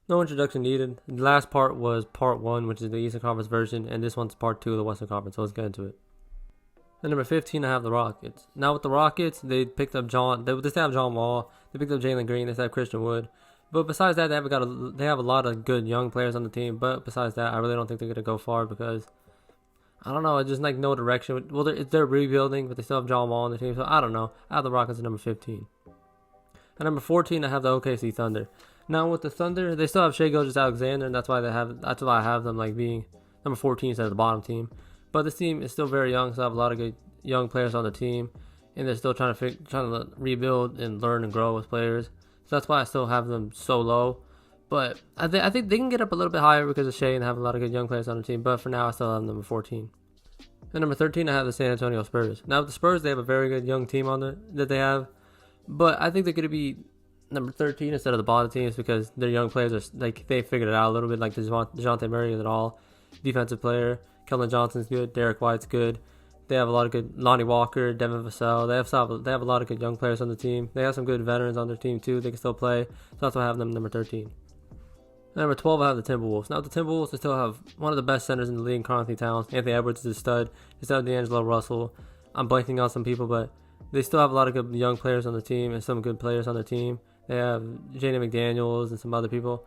No introduction needed. The last part was part one, which is the Eastern Conference version, and this one's part two of the Western Conference. So let's get into it. At number 15, I have the Rockets. Now with the Rockets, they picked up They still have John Wall. They picked up Jalen Green. They still have Christian Wood. But besides that, they have a lot of good young players on the team. But besides that, I really don't think they're gonna go far because I don't know. It's just like no direction. Well, they're rebuilding, but they still have John Wall on the team. So I don't know. I have the Rockets at number 15. At number 14, I have the OKC Thunder. Now with the Thunder, they still have Shai Gilgeous-Alexander, and that's why I have them like being number 14 instead of the bottom team. But this team is still very young, so I have a lot of good young players on the team, and they're still trying to rebuild and learn and grow as players. So that's why I still have them so low. But I think they can get up a little bit higher because of Shai and have a lot of good young players on the team. But for now, I still have them number 14. At number 13, I have the San Antonio Spurs. Now with the Spurs, they have a very good young team on there that they have, but I think they're going to be number 13 instead of the bottom teams because their young players are like they figured it out a little bit. Like DeJounte Murray is an all defensive player. Keldon Johnson's good. Derek White's good. They have a lot of good Lonnie Walker, Devin Vassell. They have a lot of good young players on the team. They have some good veterans on their team too. They can still play. So that's why I have them number 13. Number 12, I have the Timberwolves. Now, the Timberwolves, they still have one of the best centers in the league, Karl-Anthony Towns. Anthony Edwards is a stud. They still have D'Angelo Russell. I'm blanking on some people, but they still have a lot of good young players on the team and some good players on their team. They have Jaden McDaniels and some other people.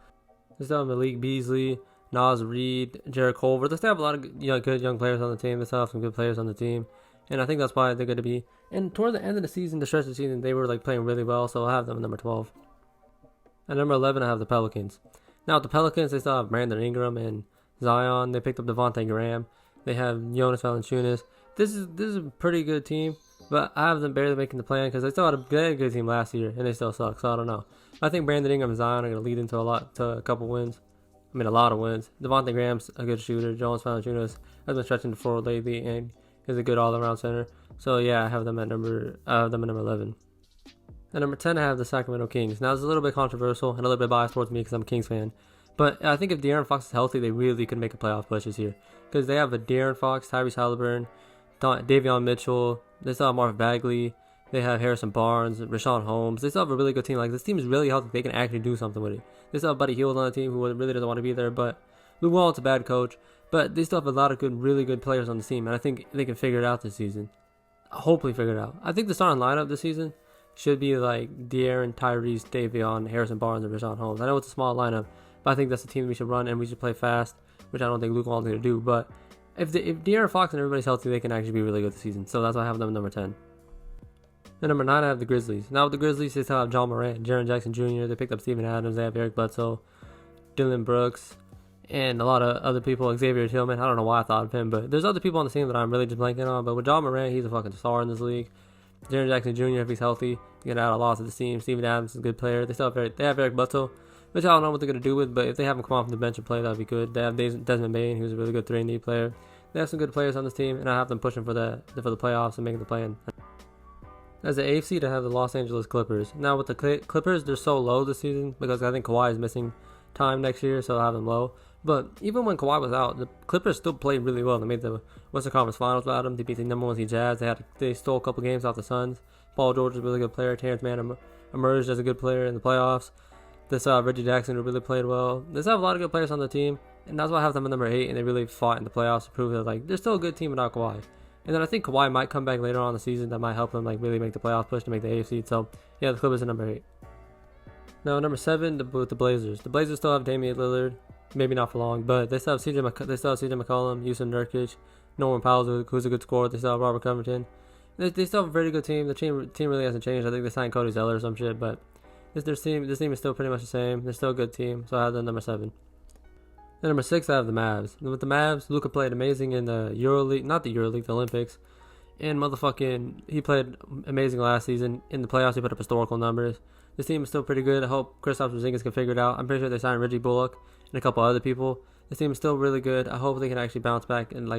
They still have Malik Beasley, Naz Reid, Jarrett Culver. They still have a lot of good young players on the team. They still have some good players on the team. And I think that's why they're going to be. And toward the end of the season, the stretch of the season, they were like playing really well. So I have them at number 12. At number 11, I have the Pelicans. Now, with the Pelicans, they still have Brandon Ingram and Zion. They picked up Devontae Graham. They have Jonas Valanciunas. This is a pretty good team, but I have them barely making the plan because they had a good team last year, and they still suck, so I don't know. I think Brandon Ingram and Zion are going to lead into a couple wins. I mean, a lot of wins. Devontae Graham's a good shooter. Jonas Valanciunas has been stretching the floor lately, and is a good all-around center. So, yeah, I have them at number 11. At number 10, I have the Sacramento Kings. Now, it's a little bit controversial and a little bit biased towards me because I'm a Kings fan. But I think if De'Aaron Fox is healthy, they really could make a playoff push this year. Because they have a De'Aaron Fox, Tyrese Halliburton, Davion Mitchell. They still have Marv Bagley. They have Harrison Barnes, Rashawn Holmes. They still have a really good team. Like, this team is really healthy. They can actually do something with it. They still have Buddy Hield on the team who really doesn't want to be there. But Lou Walton's a bad coach. But they still have a lot of really good players on the team. And I think they can figure it out this season. Hopefully figure it out. I think the starting lineup this season should be like De'Aaron, Tyrese, Davion, Harrison Barnes, and Rashawn Holmes. I know it's a small lineup, but I think that's the team we should run, and we should play fast, which I don't think Luke Walton's going to do. But if De'Aaron Fox and everybody's healthy, they can actually be really good this season. So that's why I have them at number 10. At number 9, I have the Grizzlies. Now with the Grizzlies, they still have John Morant, Jaren Jackson Jr. They picked up Steven Adams. They have Eric Bledsoe, Dylan Brooks, and a lot of other people. Xavier Tillman. I don't know why I thought of him, but there's other people on the team that I'm really just blanking on. But with John Morant, he's a fucking star in this league. Jaren Jackson Jr., if he's healthy, can add a lot to the team. Steven Adams is a good player. They have Eric Bledsoe, which I don't know what they're going to do with, but if they have him come off from the bench and play, that would be good. They have Desmond Bain, who's a really good 3-and-D player. They have some good players on this team, and I have them pushing for the playoffs and making the play-in. As the AFC, seed, I have the Los Angeles Clippers. Now, with the Clippers, they're so low this season because I think Kawhi is missing time next year, so I have them low. But even when Kawhi was out, the Clippers still played really well. They made the Western Conference Finals without him. They beat the number 1 seed Jazz. They stole a couple games off the Suns. Paul George is a really good player. Terrence Mann emerged as a good player in the playoffs. They still have Reggie Jackson, who really played well. They still have a lot of good players on the team, and that's why I have them at number 8. And they really fought in the playoffs to prove that they're still a good team without Kawhi. And then I think Kawhi might come back later on in the season. That might help them really make the playoff push to make the AFC. So yeah, the Clippers are number 8. Now number 7, with the Blazers. The Blazers still have Damian Lillard. Maybe not for long, but they still have CJ McCollum, Yusuf Nurkic, Norman Powell, who's a good scorer. They still have Robert Covington. They still have a very good team. The team really hasn't changed. I think they signed Cody Zeller or some shit, but this team is still pretty much the same. They're still a good team, so I have them number 7. Then number 6, I have the Mavs. And with the Mavs, Luka played amazing in the EuroLeague, not the EuroLeague, the Olympics. And he played amazing last season. In the playoffs, he put up historical numbers. This team is still pretty good. I hope Kristaps Porzingis can figure it out. I'm pretty sure they signed Reggie Bullock and a couple other people. This team is still really good. I hope they can actually bounce back and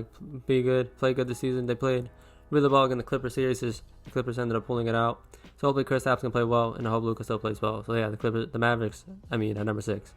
be good, play good this season. They played really well in the Clippers series. The Clippers ended up pulling it out. So hopefully Kristaps can play well, and I hope Luka still plays well. So yeah, the Mavericks. At number 6.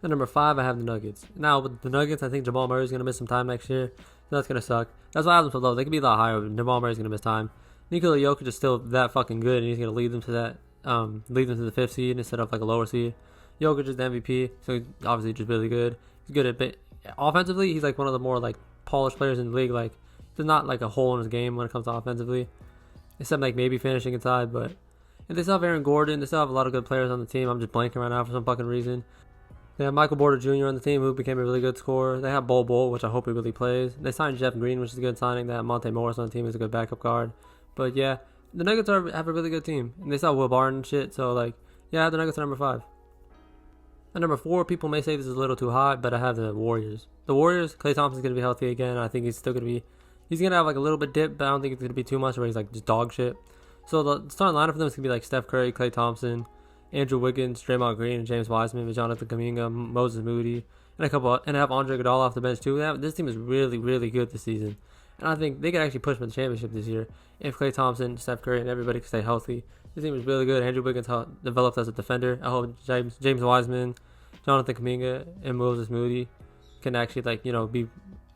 At number 5, I have the Nuggets. Now with the Nuggets, I think Jamal Murray is gonna miss some time next year. So that's gonna suck. That's why I have them so low. They could be a lot higher, but Jamal Murray is gonna miss time. Nikola Jokic is still that fucking good, and he's gonna lead them to the 5th seed instead of a lower seed. Jokic is the MVP, so he's obviously just really good. He's good at offensively. He's like one of the more like polished players in the league. Like there's not like a hole in his game when it comes to offensively, except like maybe finishing inside. But and they still have Aaron Gordon. They still have a lot of good players on the team. I'm just blanking right now for some fucking reason. They have Michael Porter Jr. on the team, who became a really good scorer. They have Bol, which I hope he really plays. They signed Jeff Green, which is a good signing. They have Monte Morris on the team, who's a good backup guard. But yeah, the Nuggets have a really good team. And they still have Will Barton and shit. So like, yeah, the Nuggets are number 5. At number 4, people may say this is a little too high, but I have the Warriors. The Warriors, Klay Thompson's going to be healthy again. I think he's going to have like a little bit dip, but I don't think it's going to be too much where he's like just dog shit. So the starting lineup for them is going to be like Steph Curry, Klay Thompson, Andrew Wiggins, Draymond Green, James Wiseman, Jonathan Kuminga, Moses Moody, and I have Andre Iguodala off the bench too. This team is really, really good this season. And I think they could actually push for the championship this year if Klay Thompson, Steph Curry, and everybody can stay healthy. This team is really good. Andrew Wiggins developed as a defender. I hope James Wiseman, Jonathan Kuminga, and Moses Moody can actually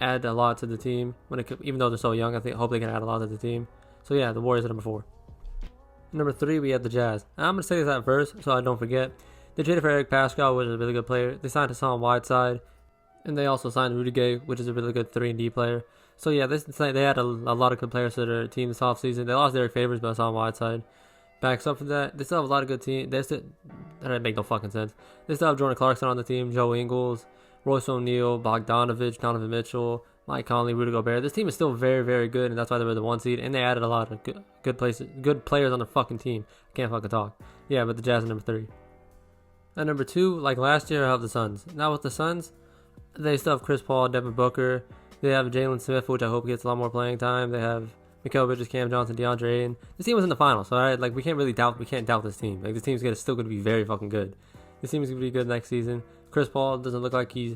add a lot to the team. Even though they're so young, I hope they can add a lot to the team. So yeah, the Warriors are number 4. Number 3, we have the Jazz. And I'm going to say this at first so I don't forget. They traded for Eric Pascal, which is a really good player. They signed Hassan Whiteside. And they also signed Rudy Gay, which is a really good 3-and-D player. So yeah, they had a lot of good players to their team this offseason. They lost Derek Favors, but Hassan Whiteside backs up for that. They still have a lot of good team. That doesn't make no fucking sense. They still have Jordan Clarkson on the team, Joe Ingles, Royce O'Neal, Bogdanovich, Donovan Mitchell, Mike Conley, Rudy Gobert. This team is still very, very good, and that's why they were the 1 seed. And they added a lot of good players on their fucking team. I can't fucking talk. Yeah, but the Jazz are number 3. At number 2, like last year, I have the Suns. Now with the Suns, they still have Chris Paul, Devin Booker. They have Jalen Smith, which I hope gets a lot more playing time. They have Mikal Bridges, Cam Johnson, DeAndre Ayton. This team was in the finals, so we can't doubt this team. Like this team's still going to be very fucking good. This team is going to be good next season. Chris Paul doesn't look like he's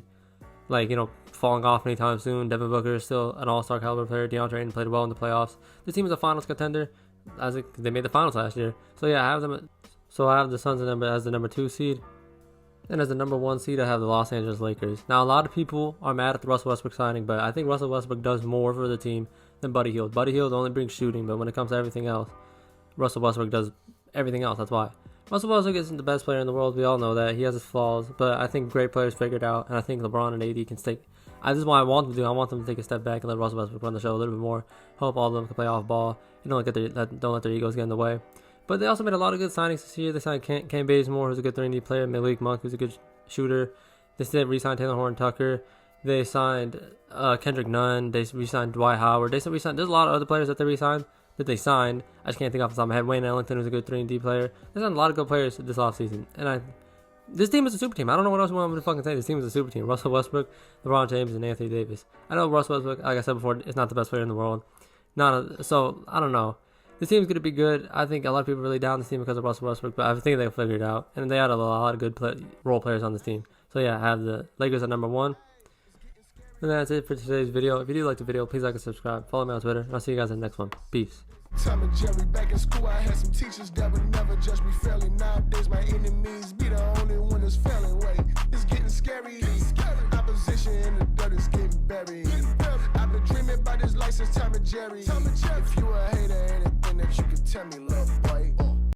falling off anytime soon. Devin Booker is still an all-star caliber player. DeAndre Ayton played well in the playoffs. This team is a finals contender. They made the finals last year. So yeah, I have them. So I have the Suns as the number 2 seed. And as the number 1 seed, I have the Los Angeles Lakers. Now, a lot of people are mad at the Russell Westbrook signing, but I think Russell Westbrook does more for the team than Buddy Hield. Buddy Hield only brings shooting, but when it comes to everything else, Russell Westbrook does everything else. That's why. Russell Westbrook isn't the best player in the world. We all know that. He has his flaws, but I think great players figure it out, and I think LeBron and AD can stay. This is what I want them to do. I want them to take a step back and let Russell Westbrook run the show a little bit more. Hope all of them can play off ball. Don't let their egos get in the way. But they also made a lot of good signings this year. They signed Cam Bazemore, who's a good 3-and-D player, Malik Monk, who's a good shooter. They re-signed Taylor Horton-Tucker. They signed Kendrick Nunn. They re-signed Dwight Howard. There's a lot of other players that they signed. I just can't think off the top of my head. Wayne Ellington, who's a good 3-and-D player. They signed a lot of good players this offseason. And this team is a super team. I don't know what else you want me to fucking say. This team is a super team. Russell Westbrook, LeBron James, and Anthony Davis. I know Russell Westbrook, like I said before, is not the best player in the world. So I don't know. This team's going to be good. I think a lot of people are really down this team because of Russell Westbrook, but I think they'll figure it out. And they had a lot of good role players on this team. So yeah, I have the Lakers at number 1. And that's it for today's video. If you do like the video, please like and subscribe. Follow me on Twitter. And I'll see you guys in the next one. Peace. Tom and Jerry back in school, I had some teachers that would never judge me fairly. Nowadays my enemies be the only one that's failing. Wait, it's getting scary. Opposition in the dirt is getting buried. I've been dreaming about this license, Tom and Jerry. If you a hater, anything that you can tell me.